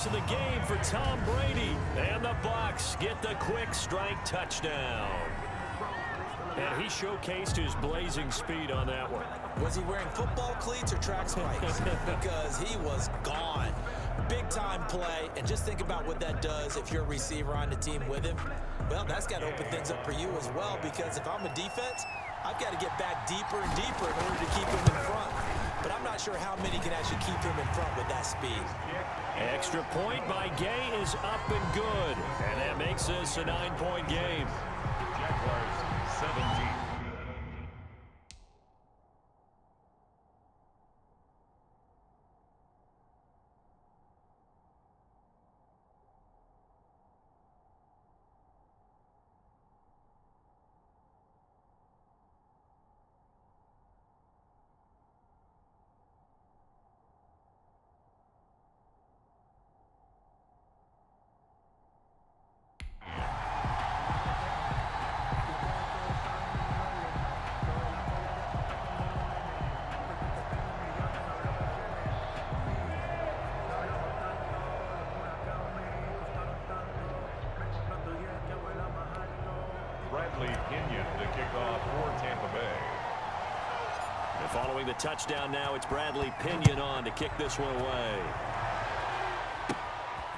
To the game for Tom Brady, and the Bucs get the quick strike touchdown. And he showcased his blazing speed on that one. Was he wearing football cleats or track spikes? Because he was gone. Big time play, and just think about what that does if you're a receiver on the team with him. Well, that's got to open things up for you as well, because if I'm a defense, I've got to get back deeper and deeper in order to keep him in front. But I'm not sure how many can actually keep him in front with that speed. Extra point by Gay is up and good. And that makes this a 9-point game. Jaguars 17. The kickoff for Tampa Bay. And following the touchdown now, it's Bradley Pinion on to kick this one away.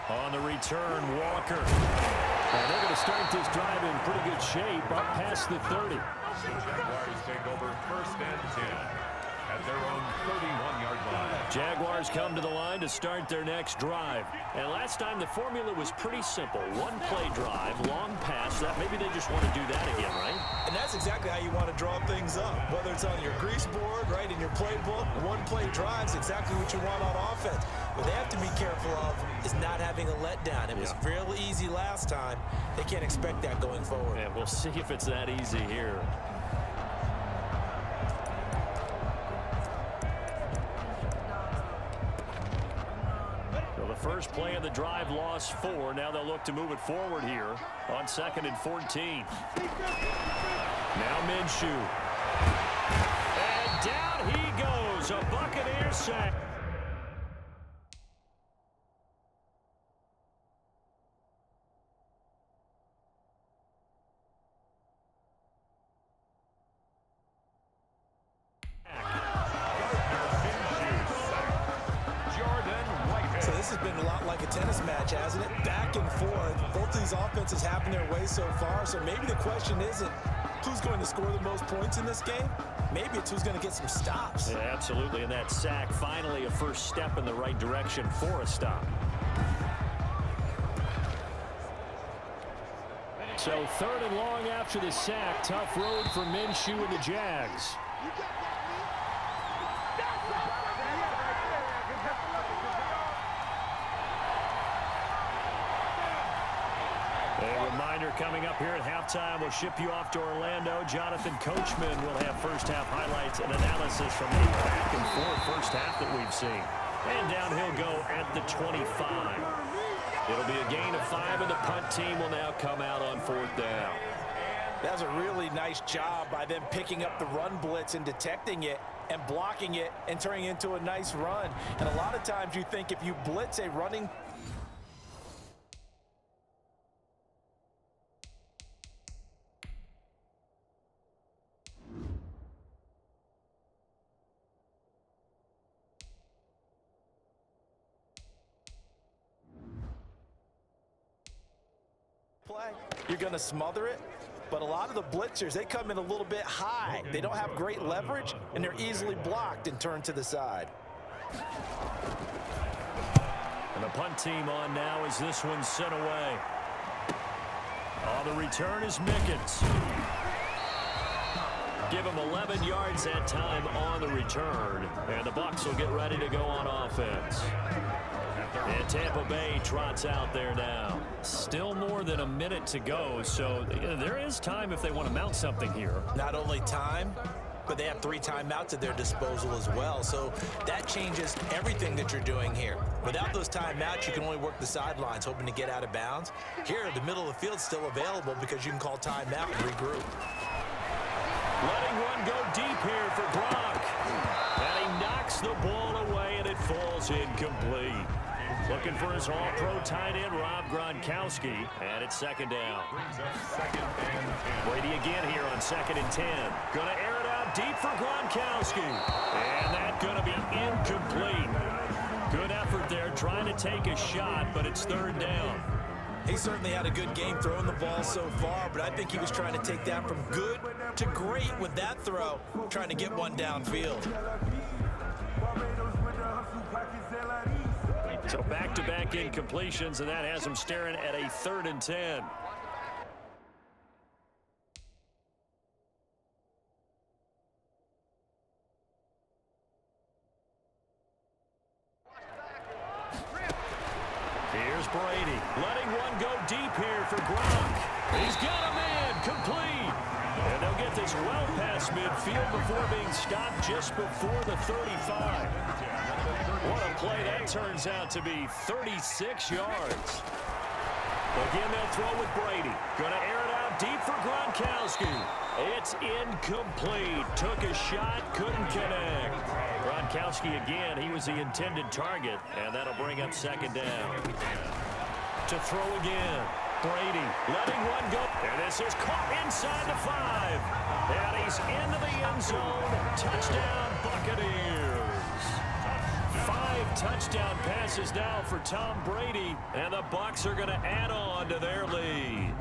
On the return, Walker. And they're going to start this drive in pretty good shape up past the 30. The Jaguars take over 1st and 10 at their own 31-yard line. Jaguars come to the line to start their next drive. And last time the formula was pretty simple. One-play drive, long pass. That maybe they just want to do that again, right? And that's exactly how you want to draw things up. Whether it's on your grease board, right, in your playbook, one-play drives, exactly what you want on offense. What they have to be careful of is not having a letdown. It was real easy last time. They can't expect that going forward. And we'll see if it's that easy here. First play of the drive, lost 4. Now they'll look to move it forward here on 2nd and 14. Now Minshew. And down he goes. A Buccaneers sack. This has been a lot like a tennis match, hasn't it? Back and forth. Both these offenses having their way so far. So maybe the question isn't who's going to score the most points in this game. Maybe it's who's going to get some stops. Yeah, absolutely. And that sack, finally a first step in the right direction for a stop. So 3rd and long after the sack. Tough road for Minshew and the Jags. A reminder coming up here at halftime. We'll ship you off to Orlando. Jonathan Coachman will have first-half highlights and analysis from the back-and-forth first half that we've seen. And down he'll go at the 25. It'll be a gain of 5, and the punt team will now come out on 4th down. That was a really nice job by them picking up the run blitz and detecting it and blocking it and turning it into a nice run. And a lot of times you think if you blitz a running play, you're going to smother it. But a lot of the blitzers, they come in a little bit high. They don't have great leverage, and they're easily blocked and turned to the side. And the punt team on now as this one's sent away. On the return is Mickens. Give him 11 yards that time on the return. And the Bucs will get ready to go on offense. And Tampa Bay trots out there now. Still more than a minute to go, so there is time if they want to mount something here. Not only time, but they have 3 timeouts at their disposal as well. So that changes everything that you're doing here. Without those timeouts, you can only work the sidelines, hoping to get out of bounds. Here, the middle of the field's still available because you can call timeout and regroup. Letting one go deep here for Brock. And he knocks the ball away, and it falls incomplete. Looking for his all-pro tight end, Rob Gronkowski, and it's second down. Brings up second and 10. Brady again here on second and 10. Going to air it out deep for Gronkowski. And that's going to be incomplete. Good effort there trying to take a shot, but it's third down. He certainly had a good game throwing the ball so far, but I think he was trying to take that from good to great with that throw, trying to get one downfield. So back-to-back incompletions, and that has him staring at a third and 10. Here's Brady, letting one go deep here for Gronk. He's got a man, complete. And they'll get this well past midfield before being stopped just before the 35. What a play that turns out to be, 36 yards. Again, they'll throw with Brady. Going to air it out deep for Gronkowski. It's incomplete. Took a shot, couldn't connect. Gronkowski again, he was the intended target, and that'll bring up second down. To throw again. Brady letting one go. And this is caught inside the 5. And he's into the end zone. Touchdown, Buccaneers. 5 touchdown passes now for Tom Brady, and the Bucs are going to add on to their lead.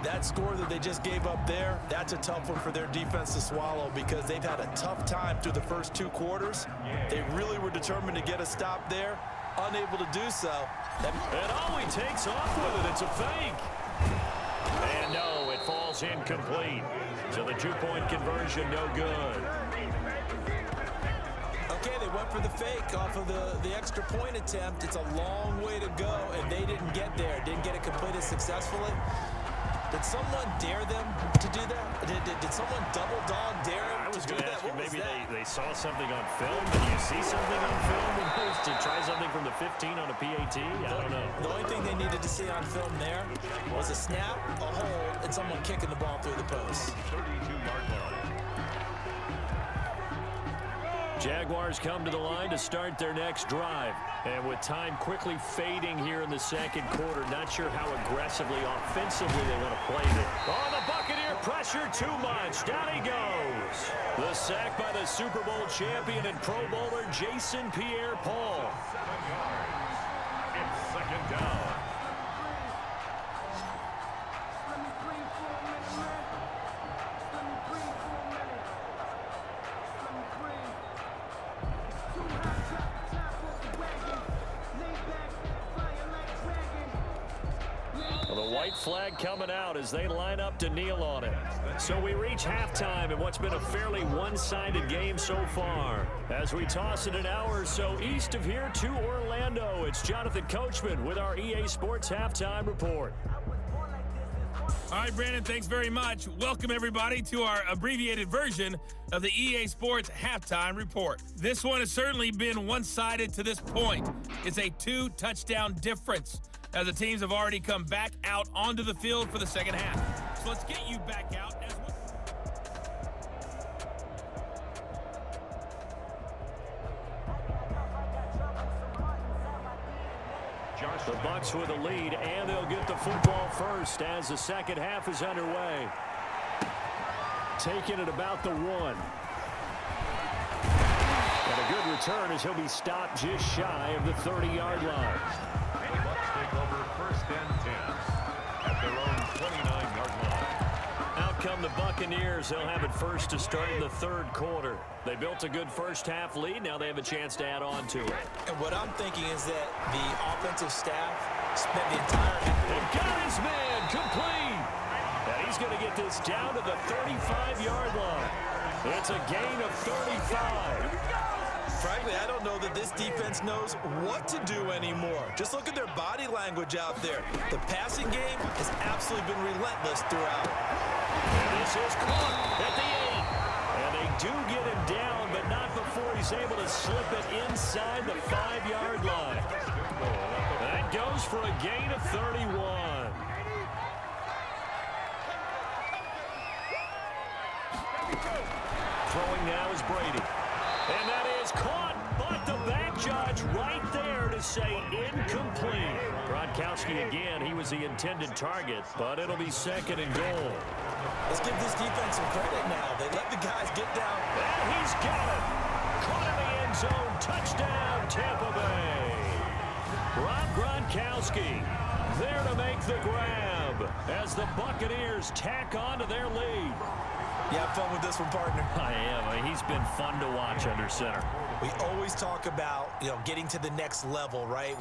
That score that they just gave up there, that's a tough one for their defense to swallow because they've had a tough time through the first 2 quarters. They really were determined to get a stop there, unable to do so. And all he takes off with it, it's a fake. And no, it falls incomplete. So the 2-point conversion, no good. Okay, they went for the fake off of the extra point attempt. It's a long way to go, and they didn't get there. Didn't get it completed successfully. Did someone dare them to do that? Did someone double dog dare them to do that? I was going to ask you, maybe they saw something on film. Did you see something on film to try something from the 15 on a PAT? I don't know. The only thing they needed to see on film there was a snap, a hold, and someone kicking the ball through the post. 32-yard line. Jaguars come to the line to start their next drive. And with time quickly fading here in the second quarter, not sure how aggressively, offensively they want to play it. Oh, the Buccaneer pressure too much. Down he goes. The sack by the Super Bowl champion and Pro Bowler Jason Pierre-Paul. 7 yards. It's second down. Well, the white flag coming out as they line up to kneel on it. So we reach halftime in what's been a fairly one-sided game so far. As we toss it an hour or so east of here to Orlando, it's Jonathan Coachman with our EA Sports Halftime Report. All right, Brandon, thanks very much. Welcome, everybody, to our abbreviated version of the EA Sports Halftime Report. This one has certainly been one-sided to this point. It's a 2-touchdown difference, as the teams have already come back out onto the field for the second half. So let's get you back out as well. The Bucs with a lead, and they'll get the football first as the second half is underway. Taking it about the 1. And a good return as he'll be stopped just shy of the 30-yard line. The Bucs take over first and 10 at their own 29-yard line. Out come the Buccaneers. They'll have it first to start in the third quarter. They built a good first half lead. Now they have a chance to add on to it. And what I'm thinking is that the offensive staff spent the entire half. And got his man complete. And he's going to get this down to the 35-yard line. It's a gain of 35. Frankly, I don't know that this defense knows what to do anymore. Just look at their body language out there. The passing game has absolutely been relentless throughout. And this is caught at the 8. And they do get him down, but not before he's able to slip it inside the 5-yard line. That goes for a gain of 31. Throwing now is Brady. And that is caught, but the back judge right there to say incomplete. Gronkowski again, he was the intended target, but it'll be second and goal. Let's give this defense some credit now. They let the guys get down. And he's got it. Caught in the end zone. Touchdown, Tampa Bay. Rob Gronkowski there to make the grab as the Buccaneers tack on to their lead. You have fun with this one, partner? I am. He's been fun to watch under center. We always talk about, getting to the next level, right?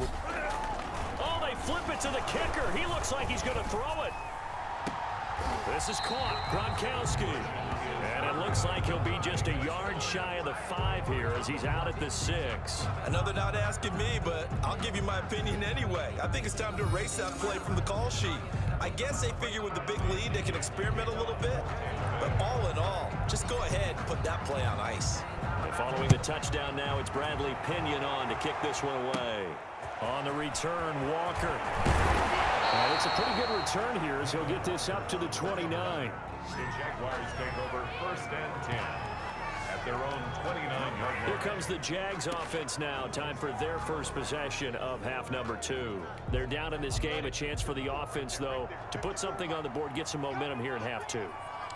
Oh, they flip it to the kicker. He looks like he's going to throw it. This is caught. Gronkowski. And it looks like he'll be just a yard shy of the 5 here as he's out at the 6. Another not asking me, but I'll give you my opinion anyway. I think it's time to erase that play from the call sheet. I guess they figure with the big lead they can experiment a little bit. But all in all, just go ahead and put that play on ice. And following the touchdown now, it's Bradley Pinion on to kick this one away. On the return, Walker. It's a pretty good return here as he'll get this up to the 29. The Jaguars take over 1st and 10 at their own 29-yard line. Here comes the Jags offense now. Time for their first possession of half number 2. They're down in this game. A chance for the offense, though, to put something on the board, get some momentum here in half 2.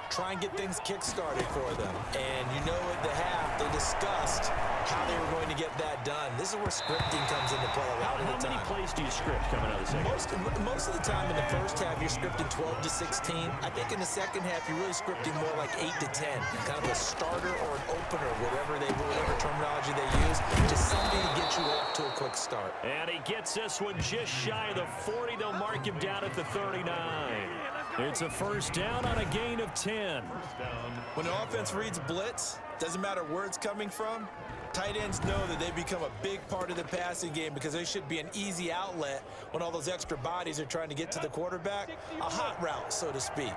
Try and get things kick-started for them. And at the half, they discussed how they were going to get that done. This is where scripting comes into play a lot of the time. How many plays do you script coming out of the second? Most of the time in the first half, you're scripting 12 to 16. I think in the second half, you're really scripting more like 8 to 10. Kind of a starter or an opener, whatever terminology they use. Just something to get you off to a quick start. And he gets this one just shy of the 40. They'll mark him down at the 39. It's a first down on a gain of 10. When an offense reads blitz, doesn't matter where it's coming from, tight ends know that they become a big part of the passing game because they should be an easy outlet when all those extra bodies are trying to get to the quarterback. A hot route, so to speak.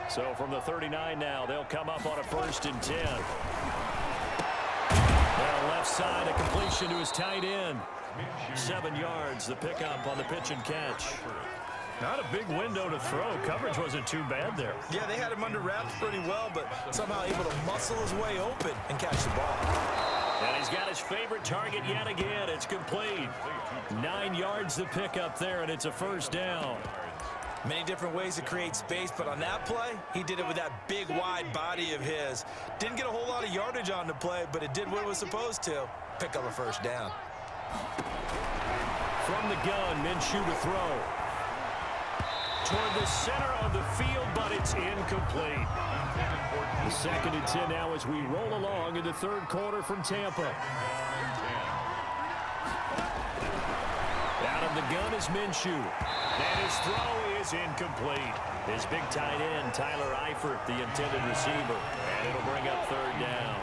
So from the 39 now, they'll come up on a 1st and 10. Left side, a completion to his tight end. 7 yards, the pickup on the pitch and catch. Not a big window to throw. Coverage wasn't too bad there. Yeah, they had him under wraps pretty well, but somehow able to muscle his way open and catch the ball. And he's got his favorite target yet again. It's complete. 9 yards the pickup there, and it's a first down. Many different ways to create space, but on that play, he did it with that big, wide body of his. Didn't get a whole lot of yardage on the play, but it did what it was supposed to. Pick up a first down. From the gun, Minshew to throw. Toward the center of the field, but it's incomplete. The 2nd and 10 now as we roll along in the 3rd quarter from Tampa. Out of the gun is Minshew. And his throw is incomplete. His big tight end, Tyler Eifert, the intended receiver. And it'll bring up 3rd down.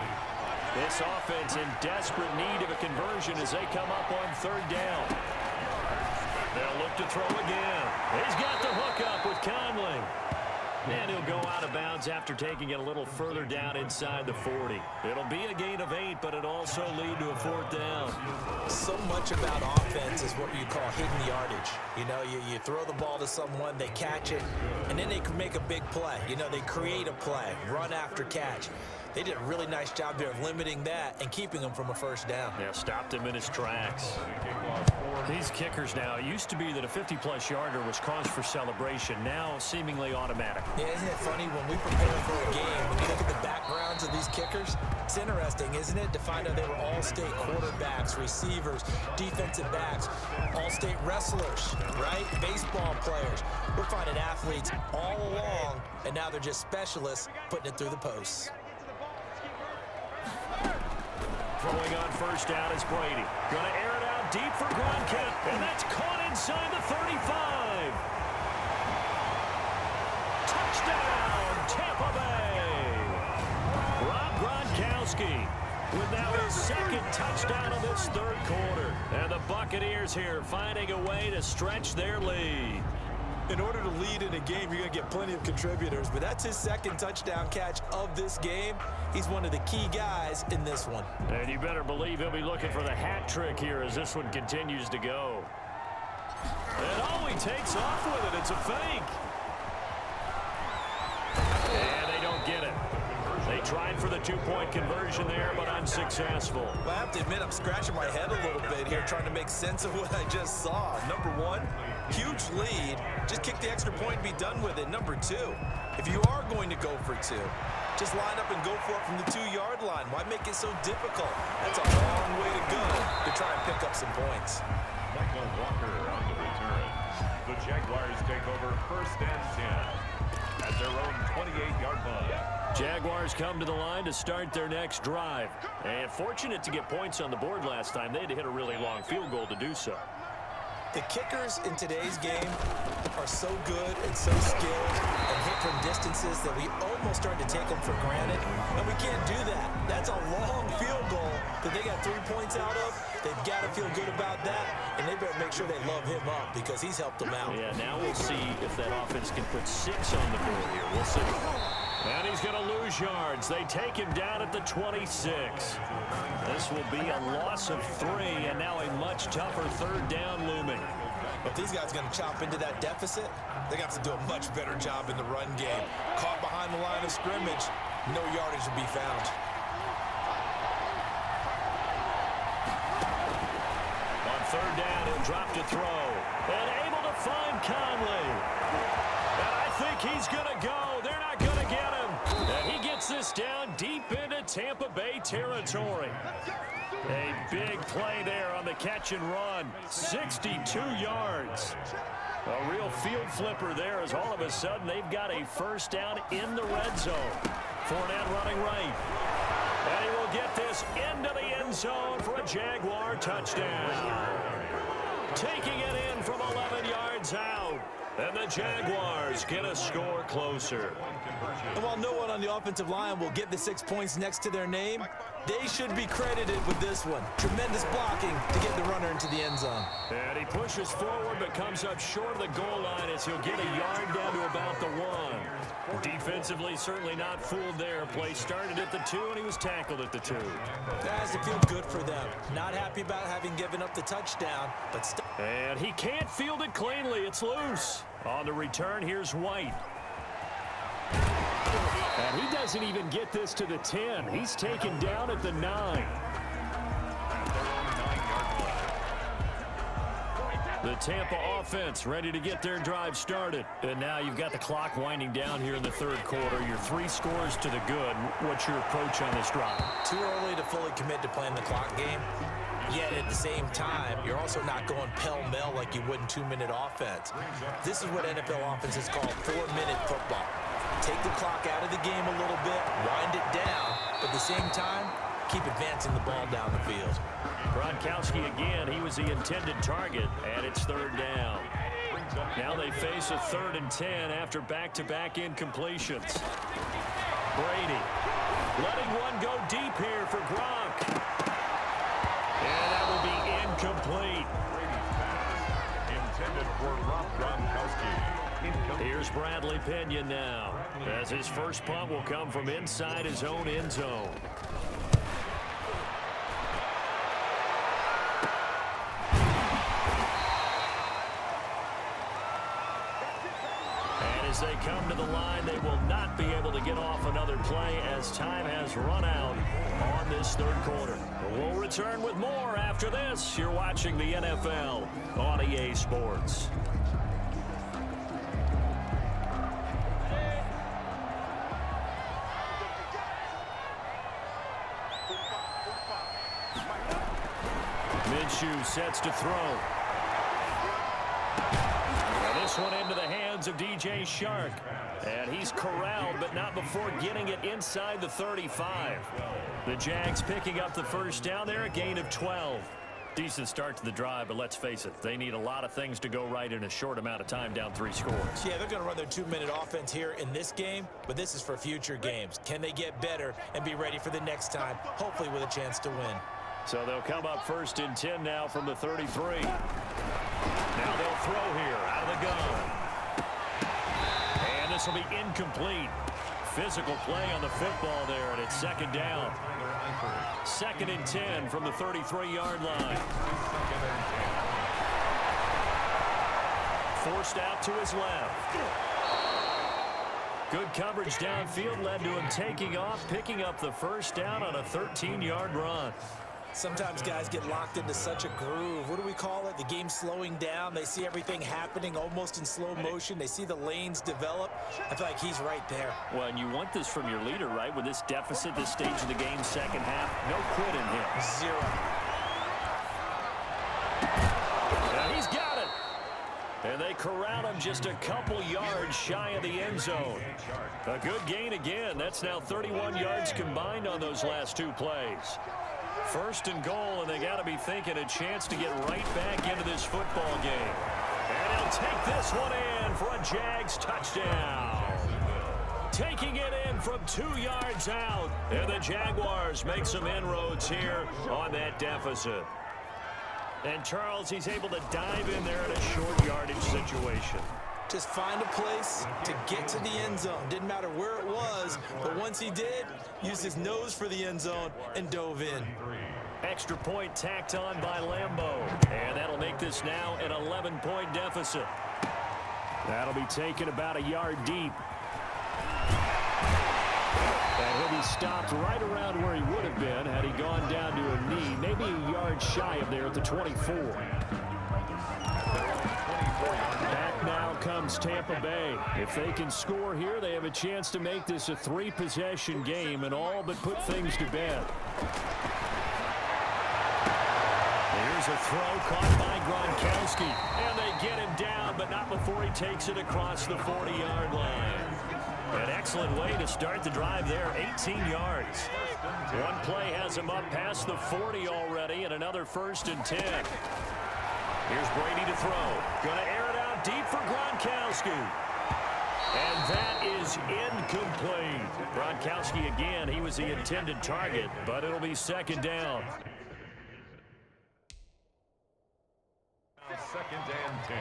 This offense in desperate need of a conversion as they come up on 3rd down. They'll look to throw again. He's got the hook up with Conley. And he'll go out of bounds after taking it a little further down inside the 40. It'll be a gain of 8, but it'll also lead to a 4th down. So much about offense is what you call hidden yardage. You throw the ball to someone, they catch it, and then they can make a big play. They create a play, run after catch. They did a really nice job there of limiting that and keeping him from a first down. Yeah, stopped him in his tracks. These kickers now, it used to be that a 50-plus yarder was cause for celebration. Now, seemingly automatic. Yeah, isn't it funny when we prepare for a game, when you look at the backgrounds of these kickers, it's interesting, isn't it, to find out they were all-state quarterbacks, receivers, defensive backs, all-state wrestlers, right? Baseball players. We're finding athletes all along, and now they're just specialists putting it through the posts. Throwing on first down is Brady. Going to air it out deep for Gronkowski. And that's caught inside the 35. Touchdown, Tampa Bay. Rob Gronkowski with now his 2nd touchdown of this 3rd quarter. And the Buccaneers here finding a way to stretch their lead. In order to lead in a game, you're going to get plenty of contributors, but that's his 2nd touchdown catch of this game. He's one of the key guys in this one. And you better believe he'll be looking for the hat trick here as this one continues to go. And he takes off with it. It's a fake. And they don't get it. They They tried for the two-point conversion there, but unsuccessful. Well, I have to admit, I'm scratching my head a little bit here trying to make sense of what I just saw. Number one, huge lead. Just kick the extra point and be done with it. Number two, if you are going to go for two, just line up and go for it from the 2-yard line. Why make it so difficult? That's a long way to go to try and pick up some points. Michael Walker on the return. The Jaguars take over 1st and 10 at their own 28-yard line. Jaguars come to the line to start their next drive. And fortunate to get points on the board last time. They had to hit a really long field goal to do so. The kickers in today's game are so good and so skilled and hit from distances that we almost start to take them for granted. And we can't do that. That's a long field goal that they got 3 points out of. They've got to feel good about that, and they better make sure they love him up because he's helped them out. Yeah, now we'll see if that offense can put 6 on the board here. We'll see. And he's going to lose yards. They take him down at the 26. This will be a loss of 3, and now a much tougher 3rd down looming. If these guys are going to chop into that deficit, they're going to have to do a much better job in the run game. Caught behind the line of scrimmage, no yardage will be found. On 3rd down, he'll drop to throw. And able to find Conley. And I think he's going to go. They're not going to get him. And he gets this down deep into Tampa Bay territory. A big play there on the catch and run. 62 yards. A real field flipper there as all of a sudden they've got a 1st down in the red zone. Fournette running right. And he will get this into the end zone for a Jaguar touchdown. Taking it in from 11 yards out. And the Jaguars get a score closer. And while no one on the offensive line will get the 6 points next to their name, they should be credited with this one. Tremendous blocking to get the runner into the end zone. And he pushes forward but comes up short of the goal line as he'll get a yard down to about the 1. Defensively, certainly not fooled there. Play started at the 2, and he was tackled at the 2. That has to feel good for them. Not happy about having given up the touchdown, but still. And he can't field it cleanly. It's loose. On the return, here's White. And he doesn't even get this to the 10. He's taken down at the 9. The Tampa offense ready to get their drive started. And now you've got the clock winding down here in the 3rd quarter. Your 3 scores to the good. What's your approach on this drive? Too early to fully commit to playing the clock game. Yet at the same time, you're also not going pell-mell like you would in 2-minute offense. This is what NFL offenses call 4-minute football. Take the clock out of the game a little bit, wind it down, but at the same time, keep advancing the ball down the field. Gronkowski again, he was the intended target, and it's 3rd down. Now they face a 3rd and 10 after back-to-back incompletions. Brady letting one go deep here for Gronk. And that will be incomplete. Intended for Rob Gronkowski. Here's Bradley Pinion now, as his first punt will come from inside his own end zone. And as they come to the line, they will not be able to get off another play as time has run out on this 3rd quarter. We'll return with more after this. You're watching the NFL on EA Sports. Minshew sets to throw. Now this one into the hands of DJ Shark. And he's corralled, but not before getting it inside the 35. The Jags picking up the 1st down there, a gain of 12. Decent start to the drive, but let's face it, they need a lot of things to go right in a short amount of time, down 3 scores. Yeah, they're going to run their 2-minute offense here in this game, but this is for future games. Can they get better and be ready for the next time, hopefully with a chance to win? So they'll come up 1st and 10 now from the 33. Now they'll throw here out of the gun. And this will be incomplete. Physical play on the football there, and it's 2nd down. 2nd and 10 from the 33-yard line. Forced out to his left. Good coverage downfield led to him taking off, picking up the first down on a 13-yard run. Sometimes guys get locked into such a groove. What do we call it? The game slowing down. They see everything happening almost in slow motion. They see the lanes develop. I feel like he's right there. Well, and you want this from your leader, right? With this deficit, this stage of the game, second half, no quit in him. Zero. And he's got it. And they corral him just a couple yards shy of the end zone. A good gain again. That's now 31 yards combined on those last two plays. First and goal, and they got to be thinking a chance to get right back into this football game. And he'll take this one in for a Jags touchdown. Taking it in from 2 yards out. And the Jaguars make some inroads here on that deficit. And Charles, he's able to dive in there in a short yardage situation. Just find a place to get to the end zone. Didn't matter where it was, but once he did, used his nose for the end zone and dove in. Extra point tacked on by Lambeau. And that'll make this now an 11-point deficit. That'll be taken about a yard deep. And he'll be stopped right around where he would have been had he gone down to a knee, maybe a yard shy of there at the 24. Back now comes Tampa Bay. If they can score here, they have a chance to make this a 3-possession game and all but put things to bed. Here's a throw caught by Gronkowski. And they get him down, but not before he takes it across the 40-yard line. An excellent way to start the drive there, 18 yards. One play has him up past the 40 already, and another 1st and 10. Here's Brady to throw. Going to air it out deep for Gronkowski. And that is incomplete. Gronkowski again, he was the intended target, but it'll be 2nd down. Second and 10.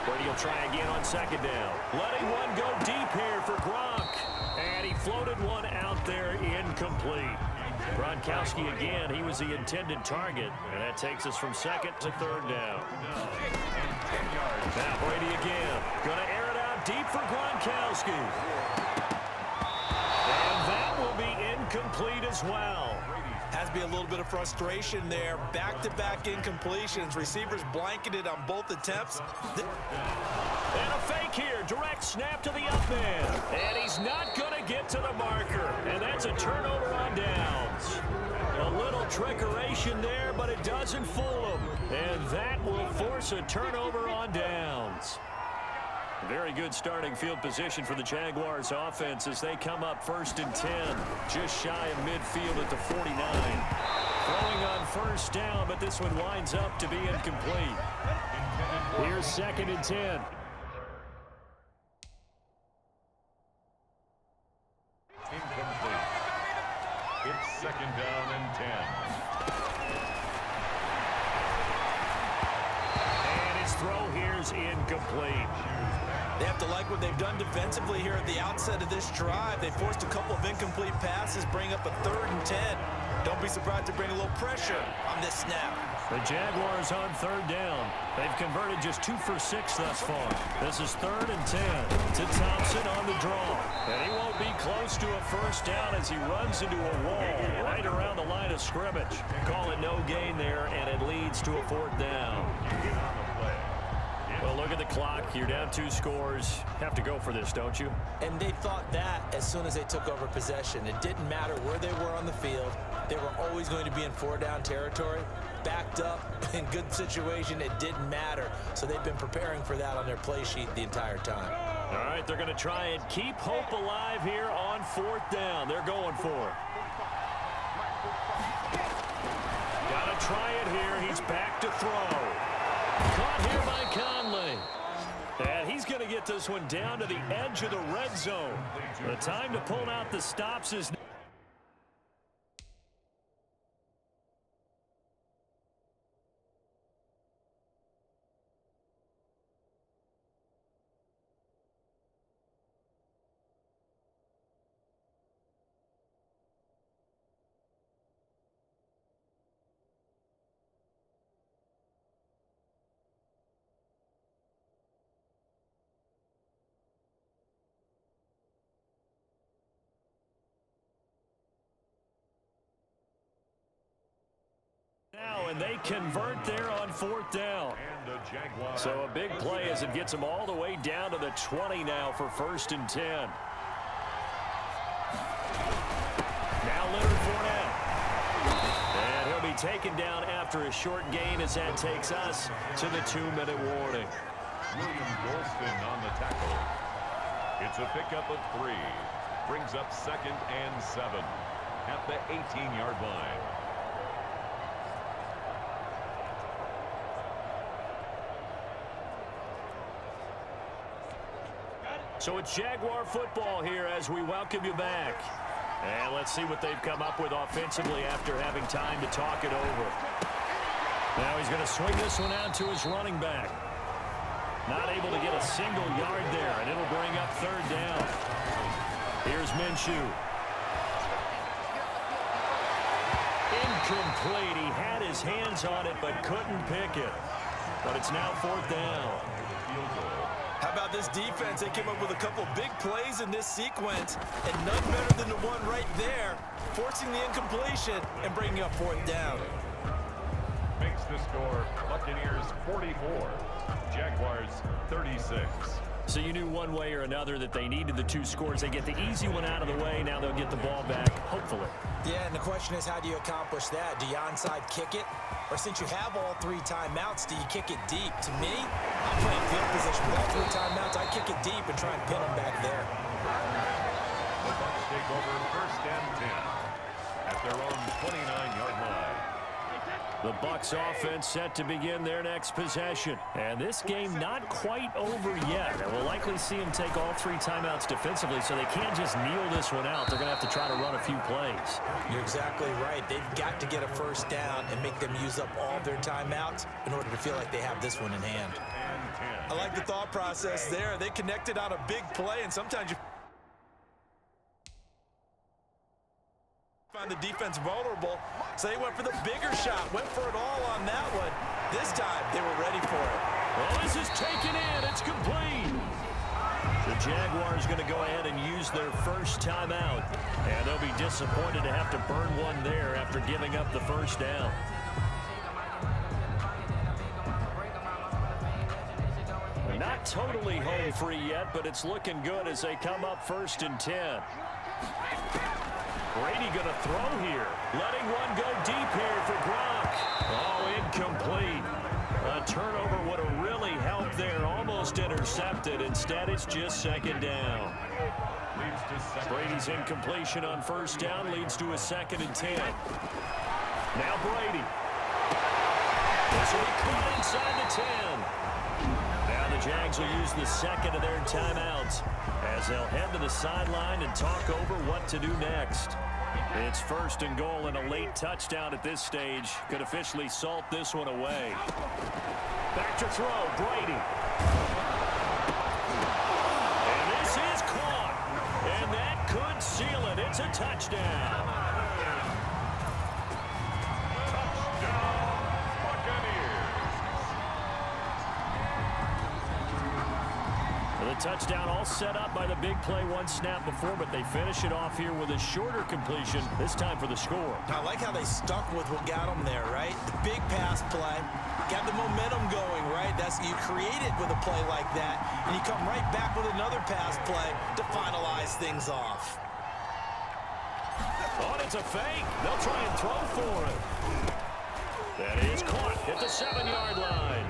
Brady will try again on 2nd down. Letting one go deep here for Gronk. And he floated one out there incomplete. Gronkowski again, he was the intended target. And that takes us from 2nd to 3rd down. Now Brady again. Going to air it out deep for Gronkowski. And that will be incomplete as well. Has to be a little bit of frustration there. Back-to-back incompletions. Receivers blanketed on both attempts. And a fake here. Direct snap to the up man. And he's not going to get to the marker. And that's a turnover on downs. A little trickeration there, but it doesn't fool him. And that will force a turnover on downs. Very good starting field position for the Jaguars offense as they come up 1st and 10. Just shy of midfield at the 49. Throwing on 1st down, but this one winds up to be incomplete. Here's 2nd and 10. Incomplete. It's 2nd down and 10. And his throw here's incomplete. They have to like what they've done defensively here at the outset of this drive. They forced a couple of incomplete passes, bring up a 3rd and 10. Don't be surprised to bring a little pressure on this snap. The Jaguars on 3rd down. They've converted just 2 for 6 thus far. This is 3rd and 10 to Thompson on the draw. And he won't be close to a 1st down as he runs into a wall right around the line of scrimmage. Call it no gain there, and it leads to a 4th down. Well, look at the clock. You're down 2 scores. Have to go for this, don't you? And they thought that as soon as they took over possession. It didn't matter where they were on the field. They were always going to be in 4-down territory. Backed up, in good situation, it didn't matter. So they've been preparing for that on their play sheet the entire time. All right, they're going to try and keep hope alive here on 4th down. They're going for it. Got to try it here. He's back to throw. Caught here by Conley. And he's going to get this one down to the edge of the red zone. The time to pull out the stops is and they convert there on 4th down. So a big play as it gets them all the way down to the 20 now for 1st and 10. Now Leonard Fournette. And he'll be taken down after a short gain as that takes us to the 2-minute warning. William Golston on the tackle. It's a pickup of 3. Brings up 2nd and 7 at the 18-yard line. So it's Jaguar football here as we welcome you back. And let's see what they've come up with offensively after having time to talk it over. Now he's going to swing this one out to his running back. Not able to get a single yard there, and it'll bring up 3rd down. Here's Minshew. Incomplete. He had his hands on it but couldn't pick it. But it's now 4th down. How about this defense? They came up with a couple big plays in this sequence, and none better than the one right there, forcing the incompletion and bringing up 4th down. Makes the score Buccaneers 44, Jaguars 36. So you knew one way or another that they needed the 2 scores. They get the easy one out of the way. Now they'll get the ball back, hopefully. Yeah, and the question is, how do you accomplish that? Do you onside kick it? Or since you have all 3 timeouts, do you kick it deep? To me, I'm playing field position with all 3 timeouts. I kick it deep and try and pin them back there. The Bucs take over 1st and 10 at their own 29-yard line. The Bucs offense set to begin their next possession. And this game not quite over yet. And we'll likely see them take all 3 timeouts defensively, so they can't just kneel this one out. They're going to have to try to run a few plays. You're exactly right. They've got to get a 1st down and make them use up all their timeouts in order to feel like they have this one in hand. I like the thought process there. They connected on a big play, and sometimes you find the defense vulnerable, so they went for the bigger shot, went for it all on that one. This time, they were ready for it. Well, this is taken in. It's complete. The Jaguars going to go ahead and use their 1st timeout, and they'll be disappointed to have to burn one there after giving up the 1st down. Not totally home free yet, but it's looking good as they come up 1st and 10. Brady going to throw here. Letting one go deep here for Gronk. Oh, incomplete. A turnover would have really helped there. Almost intercepted. Instead, it's just 2nd down. Brady's incompletion on 1st down leads to a 2nd and 10. Now Brady. This will be caught inside the 10. Now the Jags will use the 2nd of their timeouts as they'll head to the sideline and talk over what to do next. It's 1st and goal, and a late touchdown at this stage could officially salt this one away. Back to throw, Brady. And this is caught. And that could seal it. It's a touchdown. Touchdown all set up by the big play one snap before, but they finish it off here with a shorter completion, this time for the score. I like how they stuck with what got them there, right? The big pass play, got the momentum going, right? That's you create it with a play like that, and you come right back with another pass play to finalize things off. Oh, it's a fake. They'll try and throw for it. That is caught at the 7-yard line.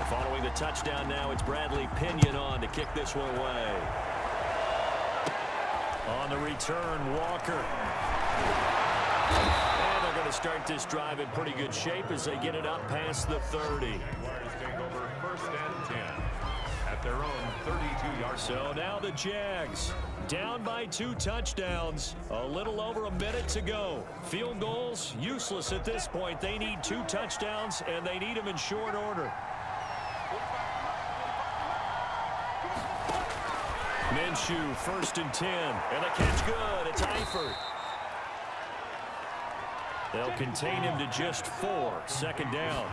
Following the touchdown now, it's Bradley Pinion on to kick this one away. On the return, Walker. And they're going to start this drive in pretty good shape as they get it up past the 30. Jaguars take over 1st and 10 at their own own 32-yard line. So now the Jags down by 2 touchdowns. A little over a minute to go. Field goals useless at this point. They need 2 touchdowns, and they need them in short order. Minshew, 1st and 10. And the catch good. It's Eifert. They'll contain him to just 4. 2nd down.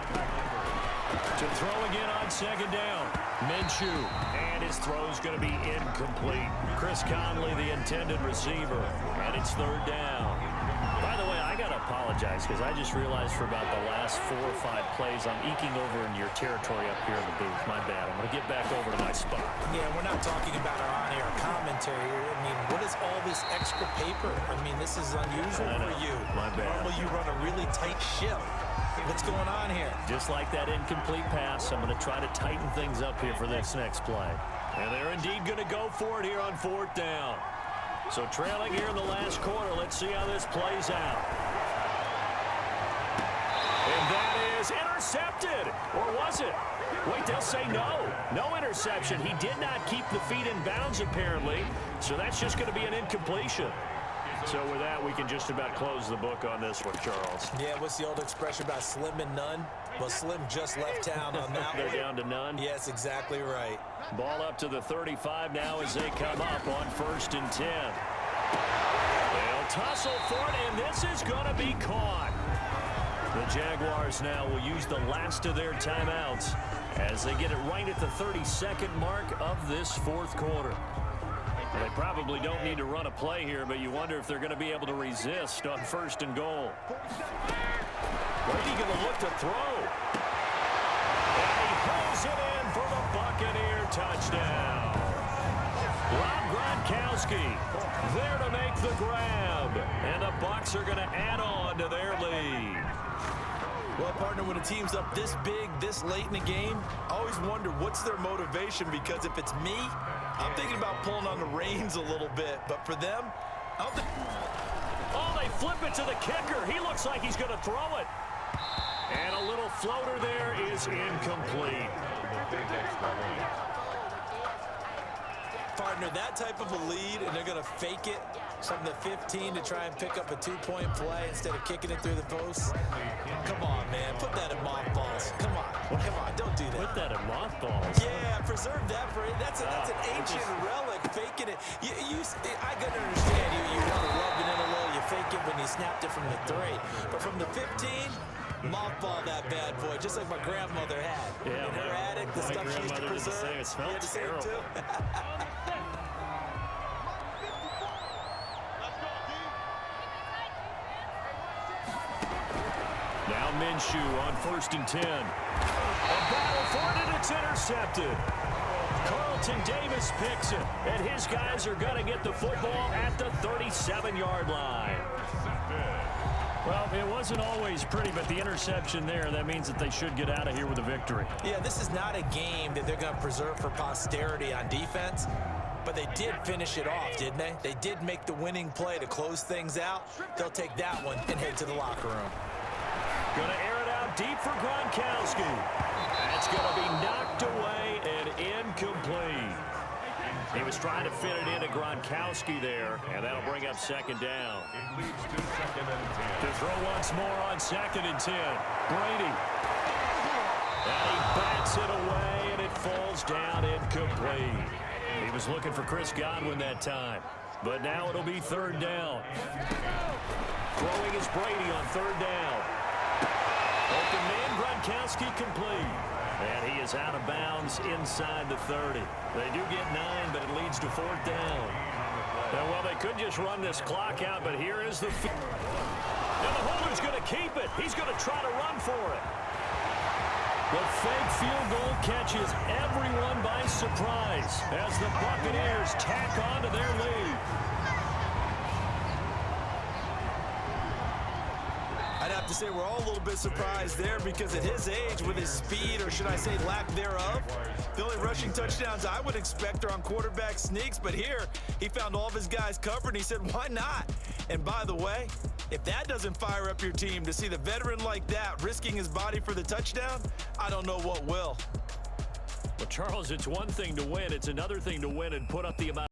To throw again on 2nd down. Minshew. And his throw's going to be incomplete. Chris Conley, the intended receiver. And it's 3rd down. By the way, I got to apologize because I just realized for about the last 4 or 5 plays, I'm eking over in your territory up here in the booth. My bad. I'm going to get back over to my spot. Yeah, we're not talking about our on-air commentary here. I mean, what is all this extra paper? I mean, this is unusual for you. My bad. Normally you run a really tight ship. What's going on here? Just like that incomplete pass, I'm going to try to tighten things up here for this next play. And they're indeed going to go for it here on 4th down. So trailing here in the last quarter, let's see how this plays out. And that is intercepted. Or was it? Wait, they'll say no. No interception. He did not keep the feet in bounds, apparently. So that's just going to be an incompletion. So with that, we can just about close the book on this one, Charles. Yeah, what's the old expression about slim and none? Well, Slim just left town on that one. They're down to none? Yes, exactly right. Ball up to the 35 now as they come up on 1st and 10. They'll tussle for it, and this is going to be caught. The Jaguars now will use the last of their timeouts as they get it right at the 32nd mark of this 4th quarter. They probably don't need to run a play here, but you wonder if they're going to be able to resist on 1st and goal. Brady going to look to throw. And he pulls it in for the Buccaneer touchdown. Rob Gronkowski there to make the grab. And the Bucs are going to add on to their lead. Well, partner, when a team's up this big, this late in the game, I always wonder what's their motivation, because if it's me, I'm thinking about pulling on the reins a little bit. But for them, I don't think... Oh, they flip it to the kicker. He looks like he's going to throw it. And a little floater there is incomplete. Partner, that type of a lead, and they're going to fake it from the 15 to try and pick up a 2-point play instead of kicking it through the post. Come on, man. Put that in mothballs. Come on. Come on. Don't do that. Put that in mothballs. Yeah, preserve that for it. That's an ancient relic. Faking it. I can understand you want to rub it in a little. You fake it when you snapped it from the 3. But from the 15, mothball that bad boy, just like my grandmother had. Yeah, in her attic, the stuff she used to preserve. It smelled terrible. Too. Now Minshew on 1st and 10. A battle for it, and it's intercepted. Carlton Davis picks it, and his guys are going to get the football at the 37-yard line. Well, it wasn't always pretty, but the interception there, that means that they should get out of here with a victory. Yeah, this is not a game that they're going to preserve for posterity on defense, but they did finish it off, didn't they? They did make the winning play to close things out. They'll take that one and head to the locker room. Going to air it out deep for Gronkowski. That's going to be knocked away and incomplete. He was trying to fit it into Gronkowski there, and that'll bring up 2nd down. It leads to 2nd and 10. To throw once more on 2nd and 10. Brady. And he bats it away, and it falls down incomplete. He was looking for Chris Godwin that time, but now it'll be 3rd down. Throwing is Brady on 3rd down. Open man, Gronkowski complete. And he is out of bounds inside the 30. They do get 9, but it leads to 4th down. And, well, they could just run this clock out, but here is the... And the holder's going to keep it. He's going to try to run for it. The fake field goal catches everyone by surprise as the Buccaneers tack on to their lead. I'd have to say we're all a little bit surprised there, because at his age, with his speed, or should I say lack thereof, the only rushing touchdowns I would expect are on quarterback sneaks. But here, he found all of his guys covered, and he said, why not? And by the way, if that doesn't fire up your team to see the veteran like that risking his body for the touchdown, I don't know what will. Well, Charles, it's one thing to win. It's another thing to win and put up the amount